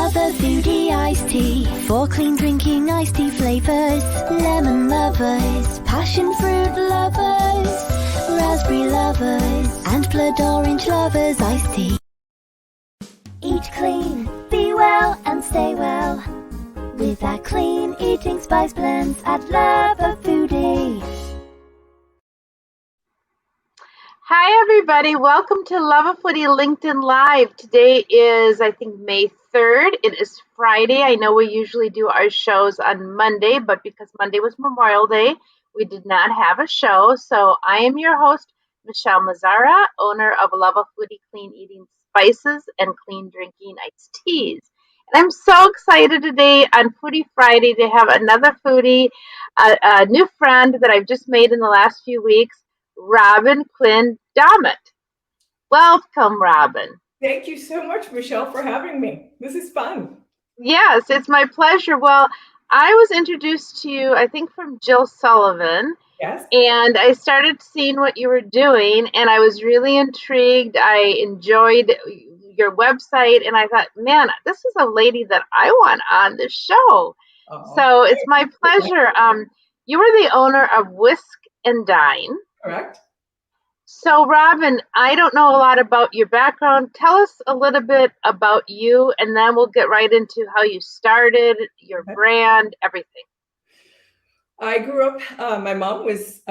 Luvafoodie iced tea. 4 clean drinking iced tea flavors. Lemon lovers, passion fruit lovers, raspberry lovers, and blood orange lovers iced tea. Eat clean, be well and stay well with our clean eating spice blends at Luvafoodie. Hi everybody, welcome to Luvafoodie LinkedIn Live. Today is, I think, May 3rd. It is Friday. I know we usually do our shows on Monday, but because Monday was Memorial Day, we did not have a show. So I am your host, Michelle Mazzara, owner of Luvafoodie Clean Eating Spices and Clean Drinking Iced Teas. And I'm so excited today on Foodie Friday to have another foodie, a new friend that I've just made in the last few weeks, Robin Quinn Daumit. Welcome, Robin. Thank you so much, Michelle, for having me. This is fun. Yes, it's my pleasure. Well, I was introduced to you, I think, from Jill Sullivan. Yes. And I started seeing what you were doing, and I was really intrigued. I enjoyed your website, and I thought, man, this is a lady that I want on the show. So it's my pleasure. You are the owner of Whisk and Dine. Correct. So, Robin, I don't know a lot about your background. Tell us a little bit about you, and then we'll get right into how you started, your brand, everything. I grew up, my mom was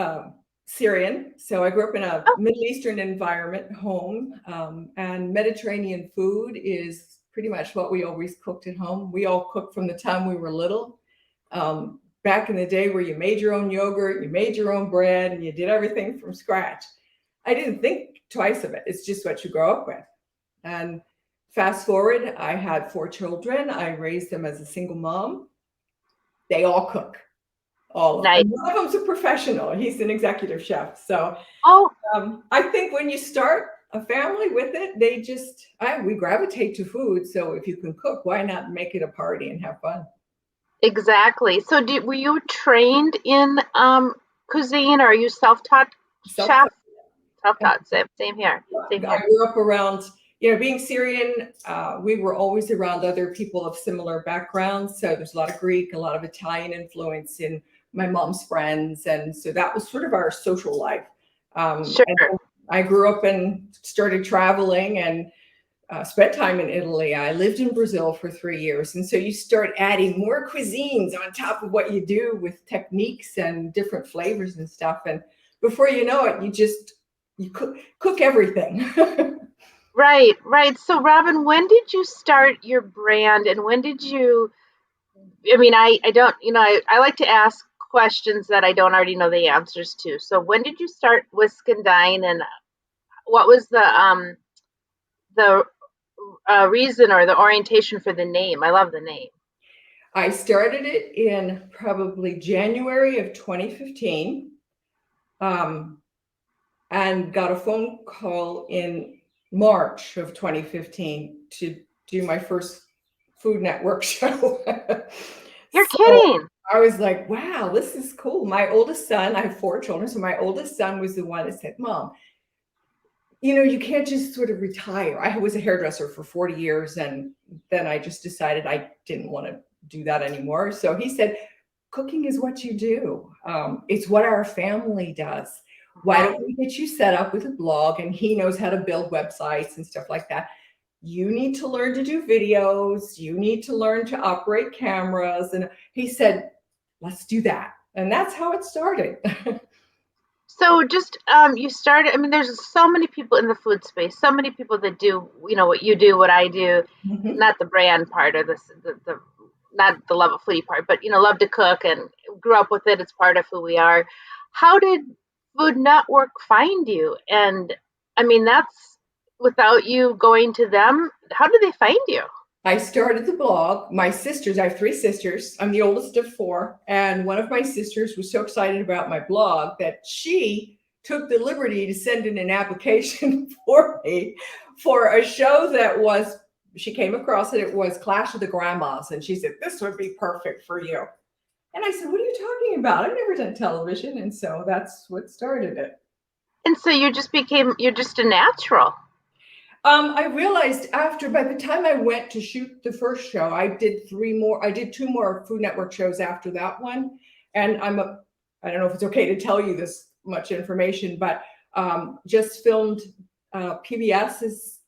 Syrian, so I grew up in a Middle Eastern environment home, and Mediterranean food is pretty much what we always cooked at home. We all cooked from the time we were little. Back in the day where you made your own yogurt, you made your own bread, and you did everything from scratch. I didn't think twice of it. It's just what you grow up with. And fast forward, I had 4 children. I raised them as a single mom. They all cook. All of them. Nice. One of them's a professional. He's an executive chef. So I think when you start a family with it, we gravitate to food. So if you can cook, why not make it a party and have fun? Exactly. So were you trained in cuisine, or are you self-taught chef? Self-taught. Same here. I grew up around, being Syrian, we were always around other people of similar backgrounds. So there's a lot of Greek, a lot of Italian influence in my mom's friends. And so that was sort of our social life. Sure. And I grew up and started traveling and spent time in Italy. I lived in Brazil for 3 years. And so you start adding more cuisines on top of what you do with techniques and different flavors and stuff. And before you know it, you cook everything. Right. So, Robin, when did you start your brand, and when did you, I don't, I like to ask questions that I don't already know the answers to. So when did you start Whisk and Dine, and what was the reason or the orientation for the name? I love the name. I started it in probably January of 2015. And got a phone call in March of 2015 to do my first Food Network show. You're kidding. I was like, wow, this is cool. My oldest son, I have 4 children. So my oldest son was the one that said, Mom, you can't just sort of retire. I was a hairdresser for 40 years. And then I just decided I didn't want to do that anymore. So he said, cooking is what you do. It's what our family does. Why don't we get you set up with a blog? And he knows how to build websites and stuff like that. You need to learn to do videos. You need to learn to operate cameras. And he said, let's do that. And that's how it started. So just, you started, there's so many people in the food space, so many people that do, what you do, what I do, not the brand part or the not the love of foodie part, but, love to cook and grew up with it. It's part of who we are. How did Food Network find you? And that's without you going to them. How did they find you? I started the blog. My sisters, I have 3 sisters. I'm the oldest of 4. And one of my sisters was so excited about my blog that she took the liberty to send in an application for me for a show that she came across it. It was Clash of the Grandmas. And she said, this would be perfect for you. And I said, what are you talking about? I've never done television. And so that's what started it. And so you're just a natural. I realized by the time I went to shoot the first show, I did two more Food Network shows after that one. And I don't know if it's okay to tell you this much information, but just filmed, PBS is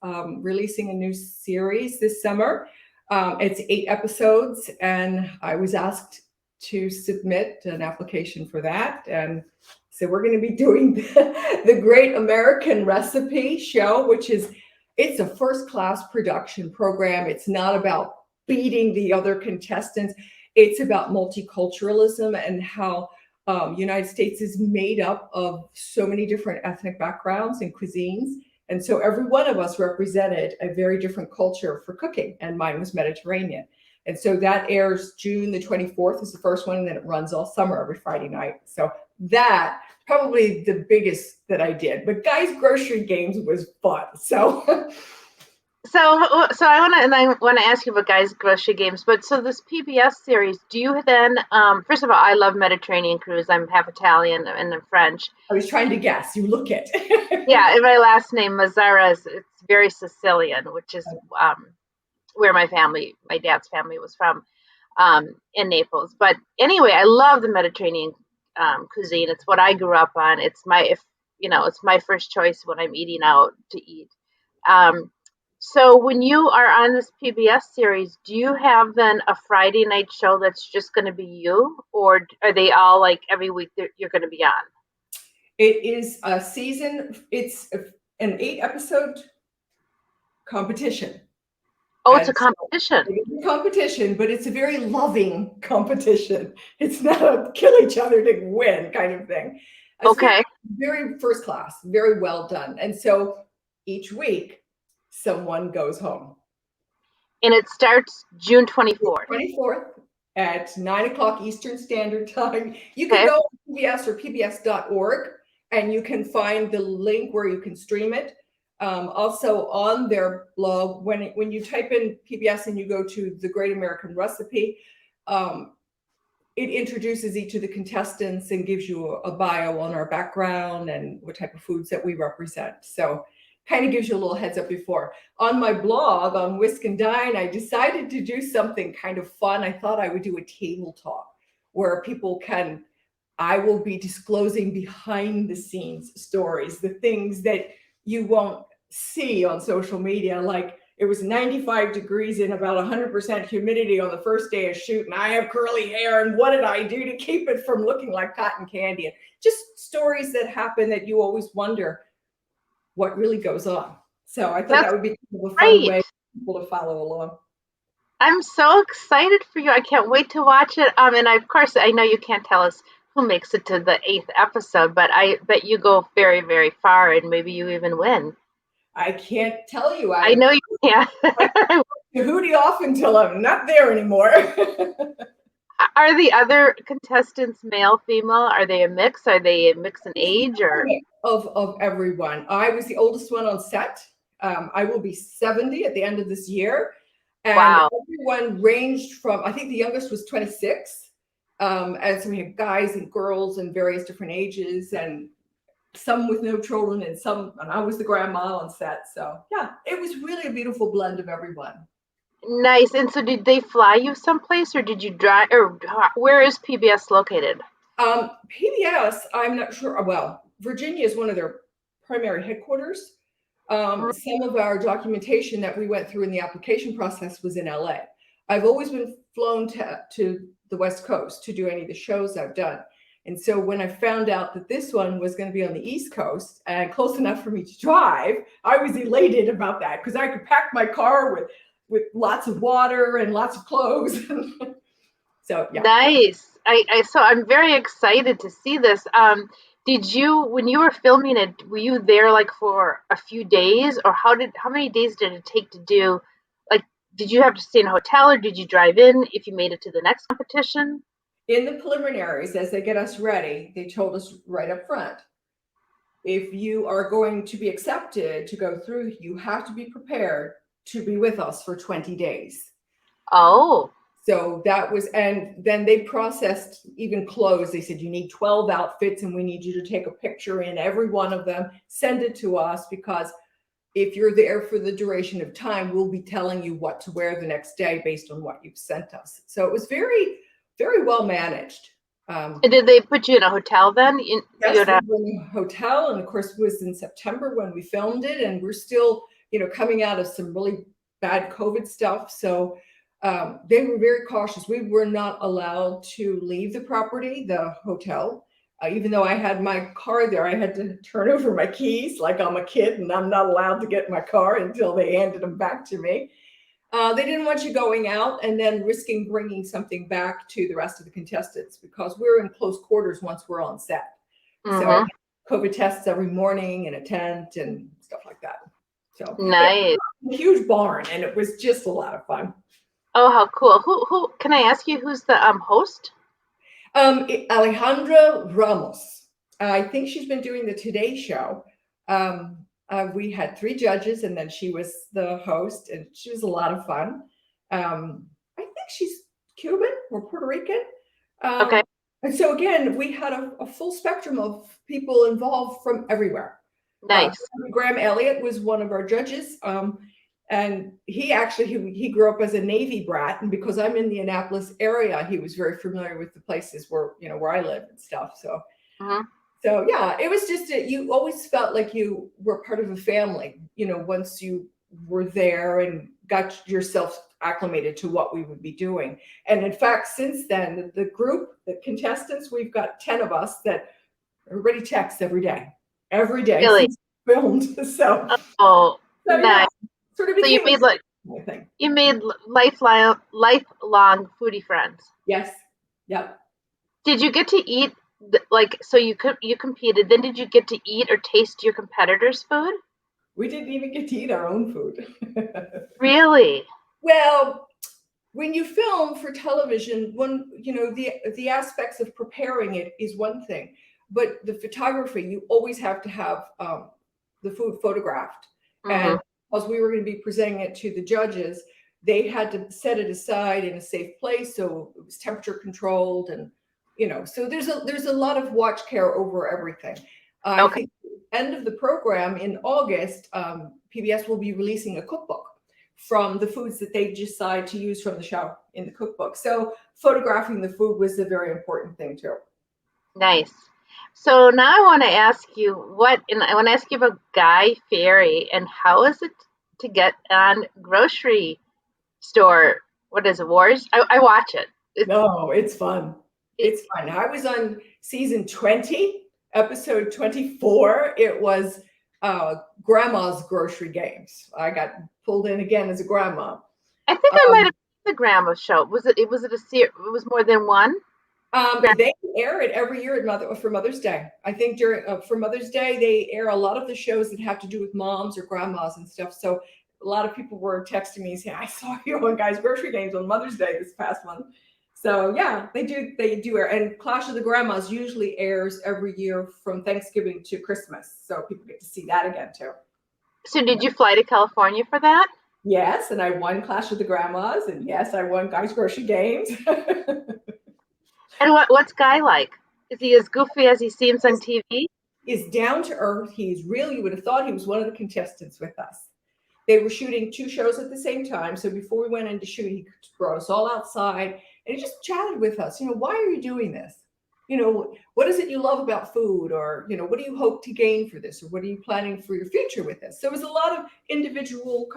releasing a new series this summer. It's 8 episodes, and I was asked to submit an application for that. And so we're going to be doing the Great American Recipe show, it's a first-class production program. It's not about beating the other contestants. It's about multiculturalism and how United States is made up of so many different ethnic backgrounds and cuisines. And so every one of us represented a very different culture for cooking, and mine was Mediterranean. And so that airs June the 24th is the first one, and then it runs all summer every Friday night. So that probably the biggest that I did, but Guys Grocery Games was fun. So I want to ask you about Guys Grocery Games, but so this PBS series, do you then, first of all, I love Mediterranean cruise. I'm half Italian and I'm French. I was trying to guess. You look it. Yeah, and my last name, Mazzara, it's very Sicilian, which is where my dad's family was from, in Naples. But anyway, I love the Mediterranean cuisine. It's what I grew up on. It's my first choice when I'm eating out to eat. So when you are on this PBS series, do you have then a Friday night show that's just going to be you, or are they all like every week that you're going to be on? It is a season. It's an 8-episode competition. Oh, it's a competition. So it's a competition, but it's a very loving competition. It's not a kill each other to win kind of thing. It's okay. Very first class, very well done. And so each week, someone goes home. And it starts June 24th. 24th at 9:00 Eastern Standard Time. You can go to PBS or pbs.org, and you can find the link where you can stream it. Also on their blog, when you type in PBS and you go to the Great American Recipe, it introduces each of the contestants and gives you a bio on our background and what type of foods that we represent. So kind of gives you a little heads up before. On my blog, on Whisk and Dine, I decided to do something kind of fun. I thought I would do a table talk where I will be disclosing behind the scenes stories, the things that you won't see on social media. Like, it was 95 degrees and about 100% humidity on the first day of shoot, and I have curly hair, and what did I do to keep it from looking like cotton candy? And just stories that happen that you always wonder what really goes on. So I thought that would be kind of a fun way for people to follow along. I'm so excited for you. I can't wait to watch it. And of course, I know you can't tell us who makes it to the 8th episode, but I bet you go very, very far, and maybe you even win. I can't tell you. I know you can't. Foodie off until I'm not there anymore. Are the other contestants male, female? Are they a mix? Are they a mix in age, or of everyone? I was the oldest one on set. I will be 70 at the end of this year, and everyone ranged from, I think the youngest was 26, and so we had guys and girls and various different ages, and some with no children, and I was the grandma on set. So yeah, it was really a beautiful blend of everyone. Nice. And so did they fly you someplace, or did you drive, or where is PBS located? PBS, I'm not sure. Well, Virginia is one of their primary headquarters. Some of our documentation that we went through in the application process was in LA. I've always been flown to the West Coast to do any of the shows I've done. And so when I found out that this one was going to be on the East Coast and close enough for me to drive, I was elated about that, because I could pack my car with lots of water and lots of clothes. So yeah. Nice. So I'm very excited to see this. Did you, when you were filming it, were you there like for a few days, or how many days did it take to do? Like, did you have to stay in a hotel, or did you drive in if you made it to the next competition? In the preliminaries, as they get us ready, they told us right up front, if you are going to be accepted to go through, you have to be prepared to be with us for 20 days. Oh. So that was, and then they processed even clothes. They said, you need 12 outfits, and we need you to take a picture in every one of them, send it to us, because if you're there for the duration of time, we'll be telling you what to wear the next day based on what you've sent us. So it was very, very well managed. And did they put you in a hotel then? Yes, we were in a hotel, and of course it was in September when we filmed it, and we're still, coming out of some really bad COVID stuff. So they were very cautious. We were not allowed to leave the property, the hotel. Even though I had my car there, I had to turn over my keys like I'm a kid and I'm not allowed to get in my car until they handed them back to me. They didn't want you going out and then risking bringing something back to the rest of the contestants because we're in close quarters once we're on set. So COVID tests every morning in a tent and stuff like that. So nice. A huge barn, and it was just a lot of fun. Oh, how cool. Who can I ask you who's the host? Alejandra Ramos. I think she's been doing the Today Show. We had 3 judges, and then she was the host, and she was a lot of fun. I think she's Cuban or Puerto Rican. Okay. And so again, we had a full spectrum of people involved from everywhere. Nice. Graham Elliott was one of our judges. And he grew up as a Navy brat, and because I'm in the Annapolis area, he was very familiar with the places where I live and stuff. So, so yeah, it was just you always felt like you were part of a family. Once you were there and got yourself acclimated to what we would be doing. And in fact, since then, the contestants, we've got 10 of us that everybody texts every day Really? since filmed. So nice. Yeah. Sort of you made lifelong foodie friends. Yes. Yep. Did you get to eat so you competed, then did you get to eat or taste your competitors' food? We didn't even get to eat our own food. Really? Well, when you film for television, the aspects of preparing it is one thing, but the photography, you always have to have the food photographed. And because we were going to be presenting it to the judges, they had to set it aside in a safe place, so it was temperature controlled, and so there's a lot of watch care over everything. I think at the end of the program in August, PBS will be releasing a cookbook from the foods that they decide to use from the show in the cookbook. So photographing the food was a very important thing too. Nice. So now I want to ask you about Guy Fieri and how is it to get on grocery store? What is it, Wars? I watch it. It's fun. It's fun. I was on season 20, episode 24. It was Grandma's Grocery Games. I got pulled in again as a grandma. I think I might have seen the Grandma show. Was it a series? It was more than one? They air it every year for Mother's Day. I think for Mother's Day, they air a lot of the shows that have to do with moms or grandmas and stuff. So a lot of people were texting me saying, I saw you on Guys Grocery Games on Mother's Day this past month. So yeah, they do air. And Clash of the Grandmas usually airs every year from Thanksgiving to Christmas. So people get to see that again too. So did you fly to California for that? Yes, and I won Clash of the Grandmas, and yes, I won Guys Grocery Games. And what's Guy like? Is he as goofy as he seems on TV? He's down to earth. He's really, you would have thought he was one of the contestants with us. They were shooting 2 shows at the same time. So before we went in to shoot, he brought us all outside and he just chatted with us. Why are you doing this? What is it you love about food? Or, what do you hope to gain for this? Or what are you planning for your future with this? So it was a lot of individual,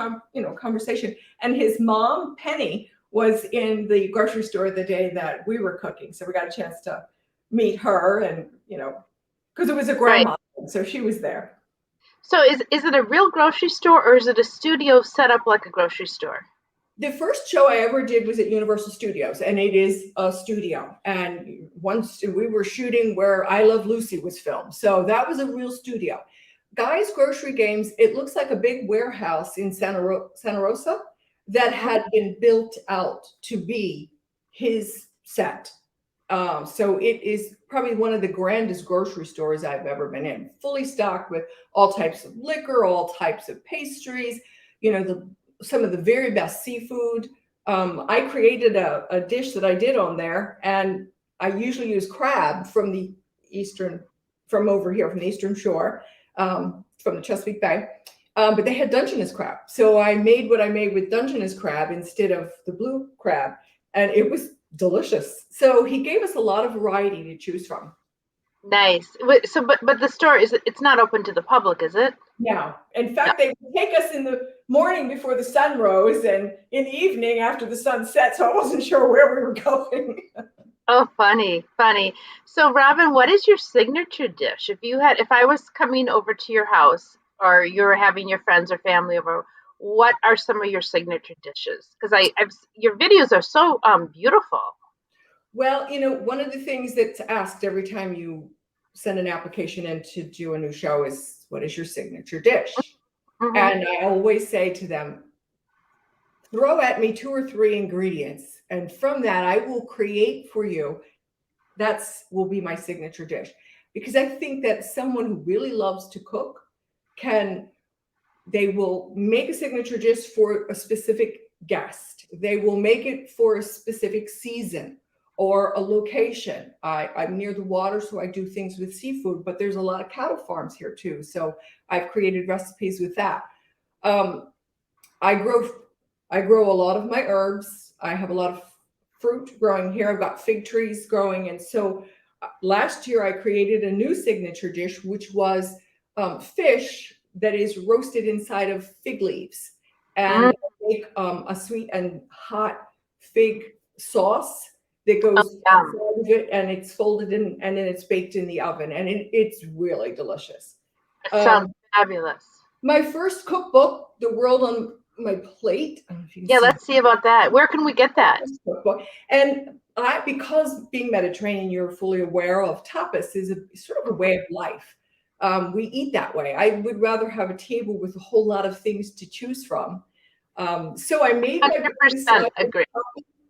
conversation. And his mom, Penny, was in the grocery store the day that we were cooking. So we got a chance to meet her and, because it was a grandma, so she was there. So is it a real grocery store or is it a studio set up like a grocery store? The first show I ever did was at Universal Studios, and it is a studio. And once we were shooting where I Love Lucy was filmed. So that was a real studio. Guys Grocery Games, it looks like a big warehouse in Santa Rosa that had been built out to be his set. So it is probably one of the grandest grocery stores I've ever been in, fully stocked with all types of liquor, all types of pastries, some of the very best seafood. I created a dish that I did on there, and I usually use crab from over here, from the Eastern Shore, from the Chesapeake Bay. But they had Dungeness crab. So I made what I made with Dungeness crab instead of the blue crab, and it was delicious. So he gave us a lot of variety to choose from. Nice. So, but the store it's not open to the public, is it? No. In No. fact, they would take us in the morning before the sun rose and in the evening after the sun set. So I wasn't sure where we were going. Oh, funny, funny. So, Robin, what is your signature dish? If I was coming over to your house or you're having your friends or family over, what are some of your signature dishes? Because your videos are so beautiful. Well, one of the things that's asked every time you send an application in to do a new show is, what is your signature dish? Mm-hmm. And I always say to them, throw at me 2 or 3 ingredients, and from that I will create for you. Will be my signature dish, because I think that someone who really loves to cook they will make a signature dish for a specific guest. They will make it for a specific season or a location. I'm near the water, so I do things with seafood, but there's a lot of cattle farms here too. So I've created recipes with that. I grow a lot of my herbs. I have a lot of fruit growing here. I've got fig trees growing. And so last year I created a new signature dish, which was fish that is roasted inside of fig leaves, and make a sweet and hot fig sauce that goes inside of it, and it's folded in, and then it's baked in the oven, and it's really delicious. It sounds fabulous. My first cookbook, The World on My Plate. I don't know if you can let's see about that. Where can we get that? Cookbook. And because being Mediterranean, you're fully aware of tapas is sort of a way of life. We eat that way. I would rather have a table with a whole lot of things to choose from. So I made 100% agree.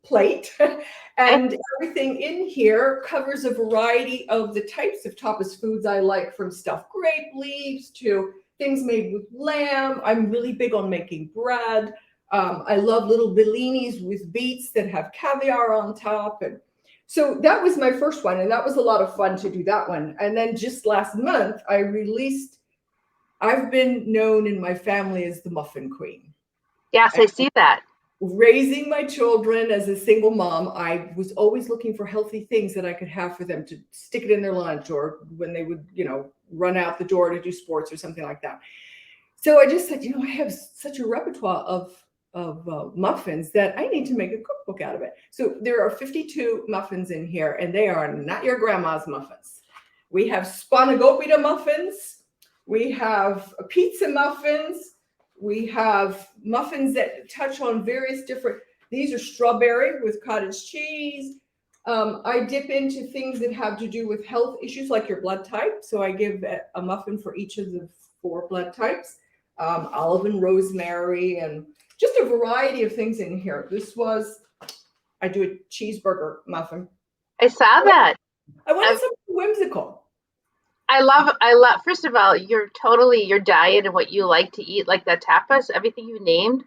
Plate, and everything in here covers a variety of the types of tapas foods I like, from stuffed grape leaves to things made with lamb. I'm really big on making bread. I love little bellinis with beets that have caviar on top. And so that was my first one, and that was a lot of fun to do that one. And then just last month, I've been known in my family as the muffin queen. Yes, I see that. Raising my children as a single mom, I was always looking for healthy things that I could have for them to stick it in their lunch, or when they would, run out the door to do sports or something like that. So I just said, I have such a repertoire of muffins that I need to make a cookbook out of it. So there are 52 muffins in here, and they are not your grandma's muffins. We have spanakopita muffins. We have pizza muffins. We have muffins that touch on various different, these are strawberry with cottage cheese. I dip into things that have to do with health issues, like your blood type. So I give a muffin for each of the 4 blood types, olive and rosemary, and just a variety of things in here. I do a cheeseburger muffin. I saw that. I wanted something whimsical. I love, first of all, your diet and what you like to eat, like that tapas, everything you named,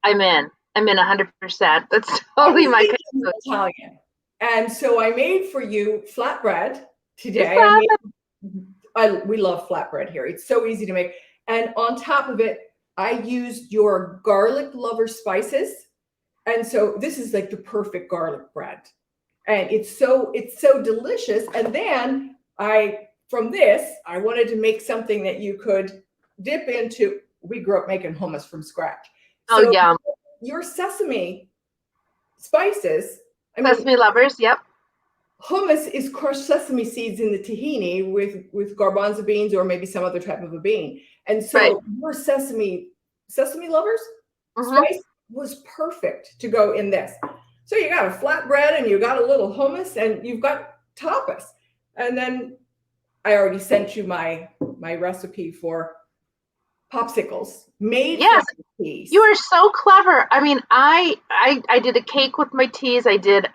I'm in 100%. That's totally my kind of Italian. And so I made for you flatbread today. We love flatbread here. It's so easy to make. And on top of it, I used your garlic lover spices. And so this is like the perfect garlic bread. And it's so delicious. And then from this, I wanted to make something that you could dip into. We grew up making hummus from scratch. So yum. Your sesame spices. Sesame lovers, yep. Hummus is crushed sesame seeds in the tahini with garbanzo beans or maybe some other type of a bean. And so your sesame lovers spice was perfect to go in this. So you got a flatbread and you got a little hummus and you've got tapas. And then I already sent you my recipe for popsicles made from teas. You are so clever. I mean, I did a cake with my teas. I did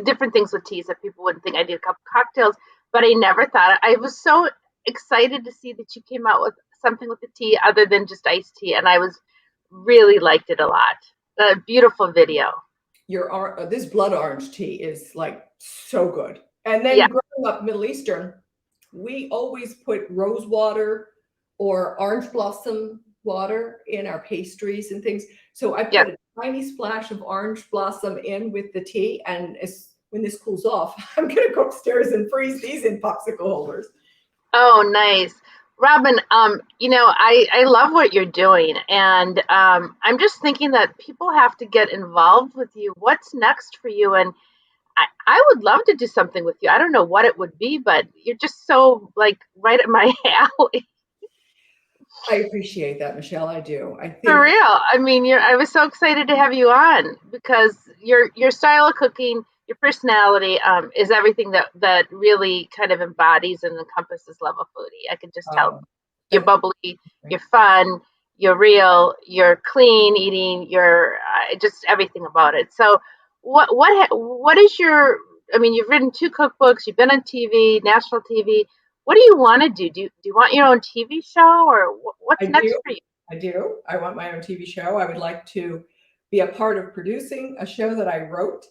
different things with teas that people wouldn't think. I did a couple cocktails, but I never thought. I was so excited to see that you came out with something with the tea other than just iced tea, and I really liked it a lot. A beautiful video. This blood orange tea is like so good. And then growing up Middle Eastern, we always put rose water or orange blossom water in our pastries and things. So I Yeah. put a tiny splash of orange blossom in with the tea, and when this cools off, I'm going to go upstairs and freeze these in popsicle holders. Oh, nice. Robin, I love what you're doing, and I'm just thinking that people have to get involved with you. What's next for you? And I would love to do something with you. I don't know what it would be, but you're just so like right at my alley. I appreciate that, Michelle. I do. I For think real. I mean, I was so excited to have you on because your style of cooking, your personality, is everything that really kind of embodies and encompasses Luvafoodie. I can just tell. um, You're that, bubbly, you're fun, you're real, you're clean eating, you're just everything about it. So, what is your? I mean, you've written 2 cookbooks, you've been on TV, national TV. What do you want to do? Do you want your own TV show, or I what's next do. for you? I do. I want my own TV show. I would like to be a part of producing a show that I wrote.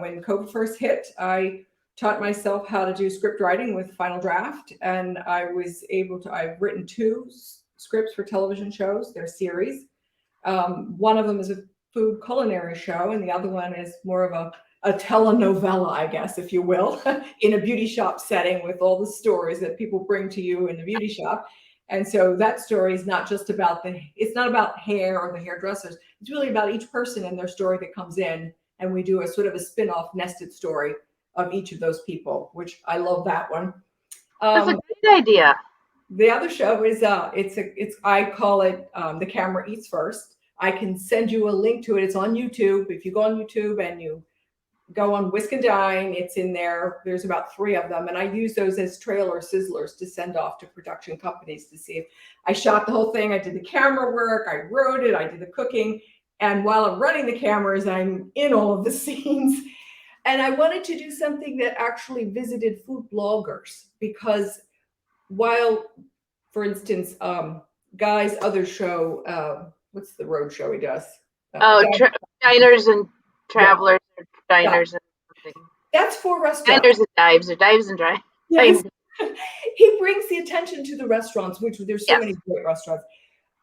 When COVID first hit, I taught myself how to do script writing with Final Draft, and I was able to. I've written 2 scripts for television shows. They're series. One of them is a food culinary show, and the other one is more of a telenovela, I guess, if you will, in a beauty shop setting with all the stories that people bring to you in the beauty shop. And so that story is not just about it's not about hair or the hairdressers. It's really about each person and their story that comes in. And we do a sort of a spin-off nested story of each of those people, which I love that one. That's a great idea. The other show is I call it The Camera Eats First. I can send you a link to it. It's on YouTube. If you go on YouTube and you go on Whisk and Dine, it's in there. There's about 3 of them, and I use those as trailer sizzlers to send off to production companies to see if I shot the whole thing. I did the camera work, I wrote it, I did the cooking, and while I'm running the cameras, I'm in all of the scenes. And I wanted to do something that actually visited food bloggers, because while, for instance, Guy's other show, what's the road show he does? Oh, diners and Yeah, travelers, or yeah, diners and something. that's for restaurants. Diners and dives, or dives and drive. Yes. He brings the attention to the restaurants, which there's so Yes. many great restaurants.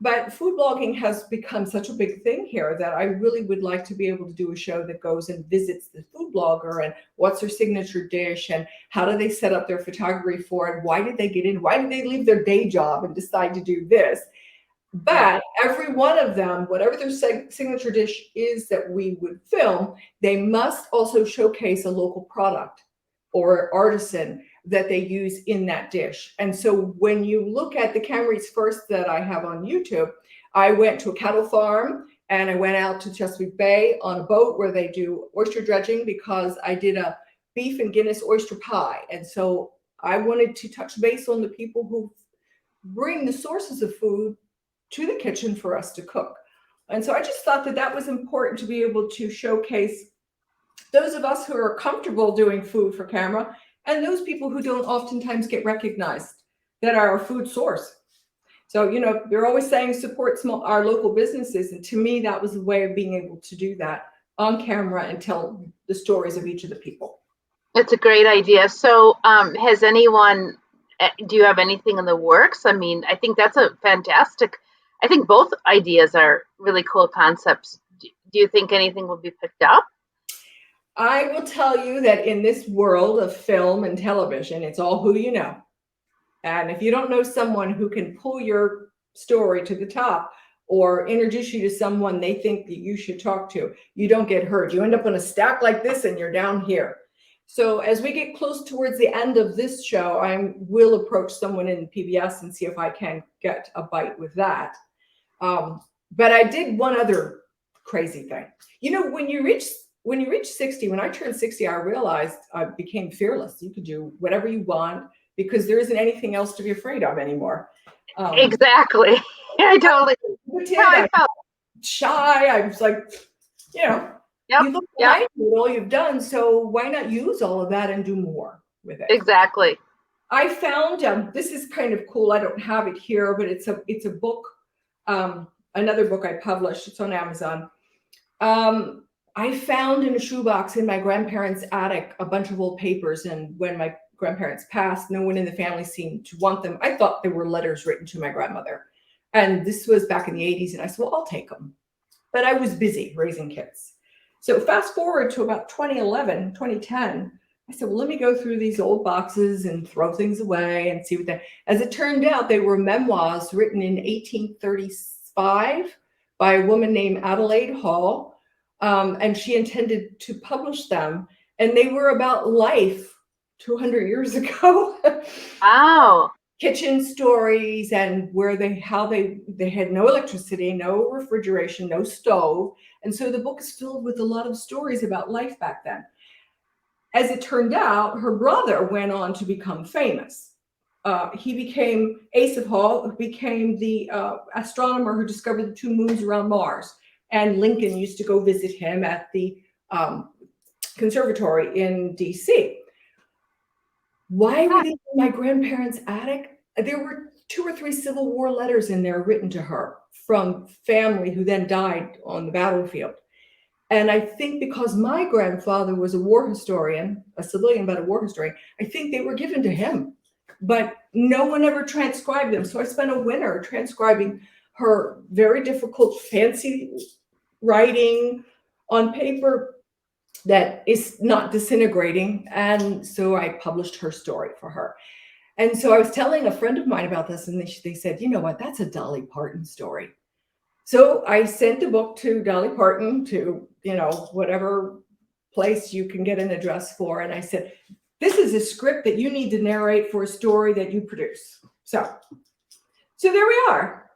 But food blogging has become such a big thing here that I really would like to be able to do a show that goes and visits the food blogger and what's their signature dish and how do they set up their photography for it? Why did they get in? Why did they leave their day job and decide to do this? But every one of them, whatever their signature dish is that we would film, they must also showcase a local product or artisan that they use in that dish. And so when you look at the Camera Eats First that I have on YouTube, I went to a cattle farm and I went out to Chesapeake Bay on a boat where they do oyster dredging, because I did a beef and Guinness oyster pie. And so I wanted to touch base on the people who bring the sources of food to the kitchen for us to cook. And so I just thought that that was important to be able to showcase those of us who are comfortable doing food for camera and those people who don't oftentimes get recognized that are our food source. So, they're always saying support our local businesses. And to me, that was a way of being able to do that on camera and tell the stories of each of the people. It's a great idea. So, has anyone, do you have anything in the works? I mean, I think that's a fantastic, I think both ideas are really cool concepts. Do you think anything will be picked up? I will tell you that in this world of film and television, it's all who you know. And if you don't know someone who can pull your story to the top or introduce you to someone they think that you should talk to, you don't get heard. You end up on a stack like this and you're down here. So as we get close towards the end of this show, I will approach someone in PBS and see if I can get a bite with that. But I did one other crazy thing. When you reach 60, when I turned 60, I realized I became fearless. You could do whatever you want because there isn't anything else to be afraid of anymore. Exactly. I totally. I'm shy. I was like, you look behind you at all you've done, so why not use all of that and do more with it? Exactly. I found this is kind of cool. I don't have it here, but it's a book, another book I published. It's on Amazon. I found in a shoebox in my grandparents' attic a bunch of old papers, and when grandparents passed, no one in the family seemed to want them. I thought they were letters written to my grandmother. And this was back in the 80s. And I said, well, I'll take them. But I was busy raising kids. So fast forward to about 2011, 2010, I said, well, let me go through these old boxes and throw things away and see what they, as it turned out, they were memoirs written in 1835 by a woman named Adelaide Hall. And she intended to publish them. And they were about life 200 years ago. Wow. Kitchen stories and how they had no electricity, no refrigeration, no stove. And so the book is filled with a lot of stories about life back then. As it turned out, her brother went on to become famous. He became Asa Hall, who became the astronomer who discovered the 2 moons around Mars. And Lincoln used to go visit him at the conservatory in DC. Why were they in my grandparents' attic? There were 2 or 3 Civil War letters in there written to her from family who then died on the battlefield. And I think because my grandfather was a war historian, a civilian, but a war historian, I think they were given to him. But no one ever transcribed them. So I spent a winter transcribing her very difficult, fancy writing on paper that is not disintegrating. And so I published her story for her. And so I was telling a friend of mine about this, and they said, you know what, that's a Dolly Parton story. So I sent the book to Dolly Parton, to, whatever place you can get an address for. And I said, this is a script that you need to narrate for a story that you produce. So there we are.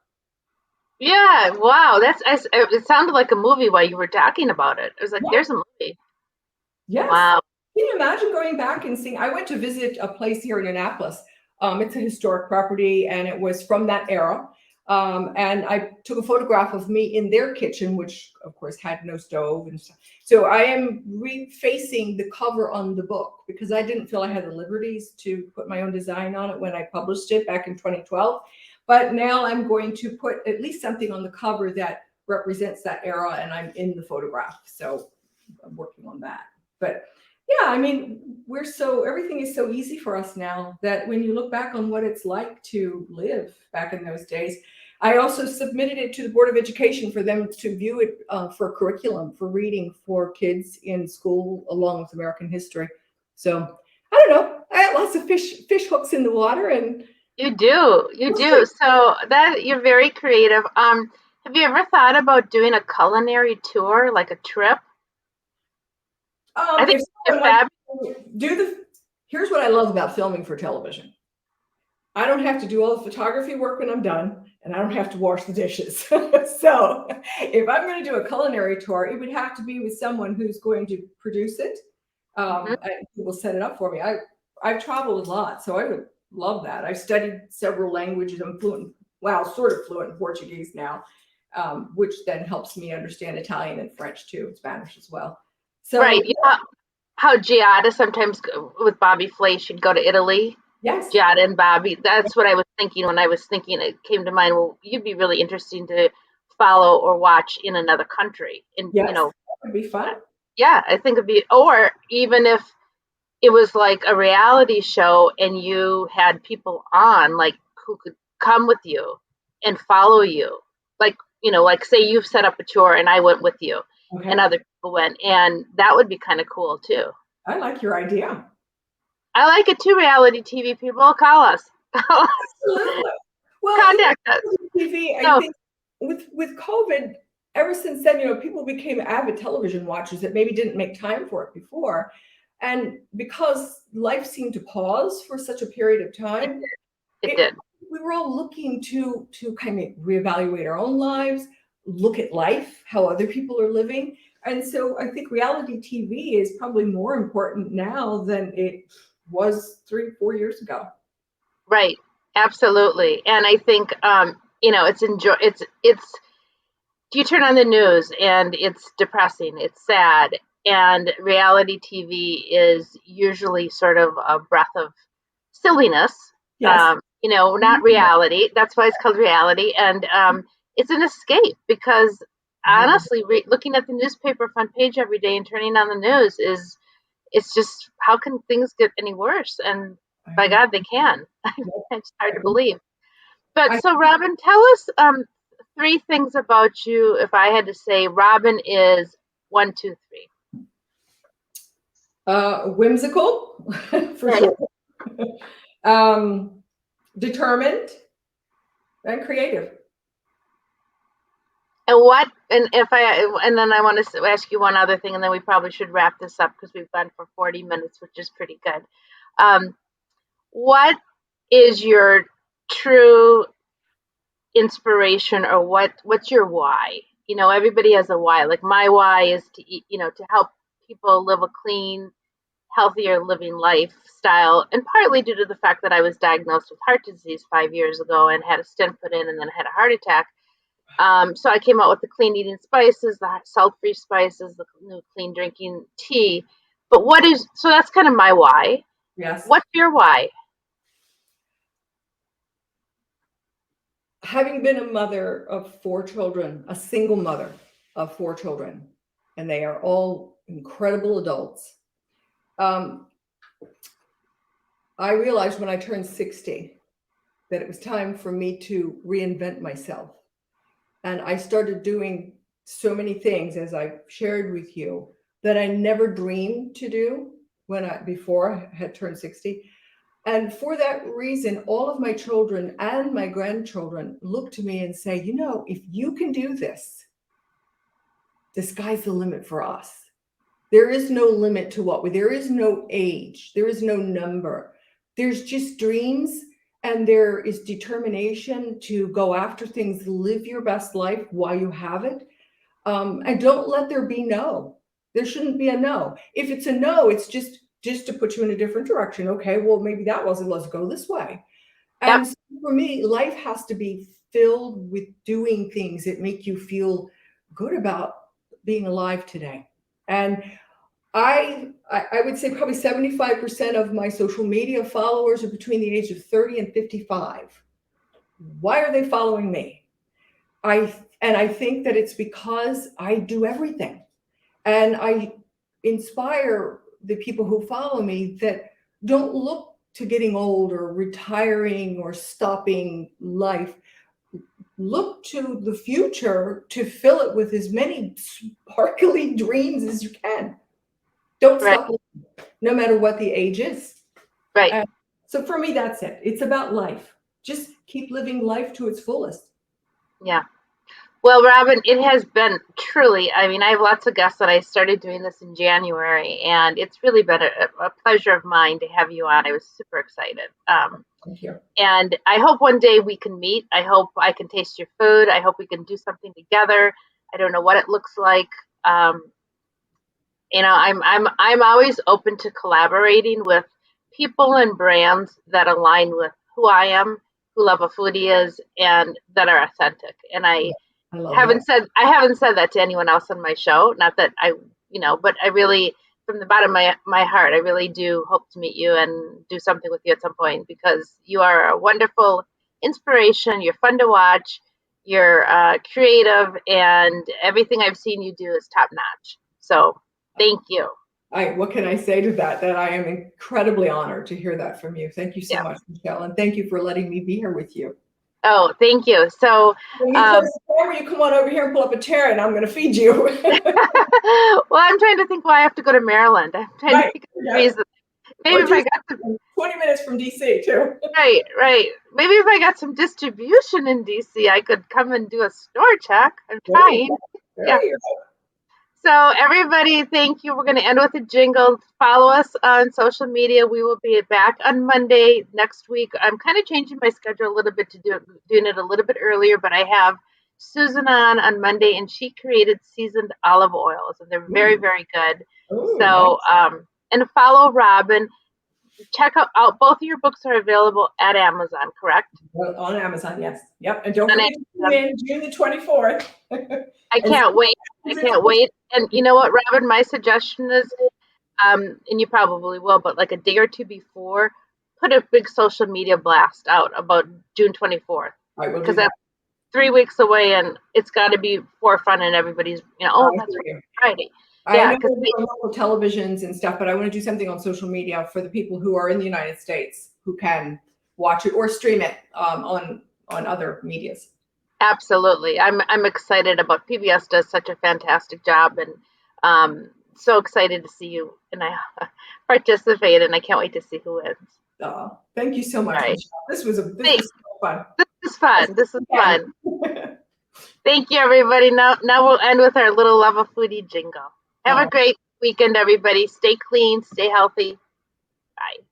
Yeah. Wow. It sounded like a movie while you were talking about it. It was like, There's a movie. Yes. Wow. Can you imagine going back and seeing? I went to visit a place here in Annapolis. It's a historic property, and it was from that era. And I took a photograph of me in their kitchen, which of course had no stove and stuff. So I am refacing the cover on the book because I didn't feel I had the liberties to put my own design on it when I published it back in 2012. But now I'm going to put at least something on the cover that represents that era, and I'm in the photograph. So I'm working on that. But yeah, I mean, everything is so easy for us now that when you look back on what it's like to live back in those days, I also submitted it to the Board of Education for them to view it for curriculum, for reading for kids in school along with American history. So I don't know. I had lots of fish hooks in the water, and You do. So that you're very creative. Have you ever thought about doing a culinary tour, like a trip? I think here's what I love about filming for television. I don't have to do all the photography work when I'm done, and I don't have to wash the dishes. So if I'm going to do a culinary tour, it would have to be with someone who's going to produce it, and who will set it up for me. I've traveled a lot, so I would love that. I've studied several languages. I'm sort of fluent in Portuguese now, which then helps me understand Italian and French too, and Spanish as well. So, right. You know how Giada sometimes with Bobby Flay, she'd go to Italy. Yes. Giada and Bobby. That's what I was thinking when I was thinking. It came to mind. Well, you'd be really interesting to follow or watch in another country. And yes, that would be fun. Yeah, I think it'd be. Or even if it was like a reality show and you had people on, like who could come with you and follow you, like say you've set up a tour and I went with you. Okay. And other people went, and that would be kind of cool too. I like your idea. I like it too. Reality TV people, call us. Absolutely. Well, contact us. TV, I think with COVID, ever since then, people became avid television watchers that maybe didn't make time for it before. And because life seemed to pause for such a period of time, it did. We were all looking to kind of reevaluate our own lives, look at life, how other people are living. And so I think reality TV is probably more important now than it was 3-4 years ago. Right. Absolutely. And I think, it's you turn on the news and it's depressing, it's sad. And reality TV is usually sort of a breath of silliness. Yes. Not reality. That's why it's called reality. And it's an escape because honestly, looking at the newspaper front page every day and turning on the news it's just, how can things get any worse? And by God, they can. It's hard to believe. But so, Robin, tell us 3 things about you. If I had to say, Robin is 1, 2, 3. Whimsical, for Right. sure. Determined and creative. And then I want to ask you one other thing, and then we probably should wrap this up because we've gone for 40 minutes, which is pretty good. What is your true inspiration, or what's your why? Everybody has a why. Like, my why is to eat, to help people live a clean, healthier living lifestyle, and partly due to the fact that I was diagnosed with heart disease 5 years ago and had a stent put in and then had a heart attack. So I came out with the clean eating spices, the salt-free spices, the new clean drinking tea. But so that's kind of my why. Yes. What's your why? Having been a mother of 4 children, a single mother of 4 children, and they are all incredible adults. I realized when I turned 60 that it was time for me to reinvent myself. And I started doing so many things, as I shared with you, that I never dreamed to do before I had turned 60. And for that reason, all of my children and my grandchildren look to me and say, if you can do this, the sky's the limit for us. There is no limit to there is no age, there is no number. There's just dreams, and there is determination to go after things, live your best life while you have it. And don't let there be no. There shouldn't be a no. If it's a no, it's just to put you in a different direction. Okay, well, maybe that wasn't, let's go this way. And Yep. so for me, life has to be filled with doing things that make you feel good about being alive today. And I would say probably 75% of my social media followers are between the age of 30 and 55. Why are they following me? I think that it's because I do everything. And I inspire the people who follow me that don't look to getting old or retiring or stopping life. Look to the future to fill it with as many sparkly dreams as you can. Don't Right. stop living, no matter what the age is. Right. So for me, that's it. It's about life. Just keep living life to its fullest. Yeah. Well, Robin, it has been truly, I have lots of guests that I started doing this in January, and it's really been a pleasure of mine to have you on. I was super excited. Thank you. And I hope one day we can meet. I hope I can taste your food. I hope we can do something together. I don't know what it looks like. I'm always open to collaborating with people and brands that align with who I am, who Luvafoodie is, and that are authentic. And I love haven't that. said that to anyone else on my show. Not that but I really, from the bottom of my heart, I really do hope to meet you and do something with you at some point, because you are a wonderful inspiration. You're fun to watch. You're creative, and everything I've seen you do is top notch. So thank you. What can I say to that? That I am incredibly honored to hear that from you. Thank you so Yeah. much, Michelle, and thank you for letting me be here with you. Oh, thank you. So when you close the camera, you come on over here and pull up a chair, and I'm going to feed you. Well, I'm trying to think why I have to go to Maryland. I'm trying to think of the reason. Maybe if I got some 20 minutes from DC too. Right. Maybe if I got some distribution in DC, I could come and do a store check. I'm trying. Yeah. So everybody, thank you. We're going to end with a jingle. Follow us on social media. We will be back on Monday next week. I'm kind of changing my schedule a little bit to doing it a little bit earlier, but I have Susan on Monday, and she created seasoned olive oils, and they're very, very good. Ooh, so, nice. And follow Robin. Check out both of your books are available at Amazon, correct? Well, on Amazon, yes. Yep. And don't forget to tune in June the 24th. I can't wait. And you know what, Robin, my suggestion is, and you probably will, but like a day or two before, put a big social media blast out about June 24th. Because that's 3 weeks away, and it's got to be forefront in everybody's, that's Friday. I Yeah, know because there are local televisions and stuff, but I want to do something on social media for the people who are in the United States who can watch it or stream it on other medias. absolutely. I'm excited about PBS does such a fantastic job, and so excited to see you and I participate, and I can't wait to see who wins. Thank you so All much, right. Michelle. This Thanks. was so fun. This is fun. This is fun. Again. Thank you, everybody. Now we'll end with our little Luvafoodie jingle. Have a great weekend, everybody. Stay clean, stay healthy. Bye.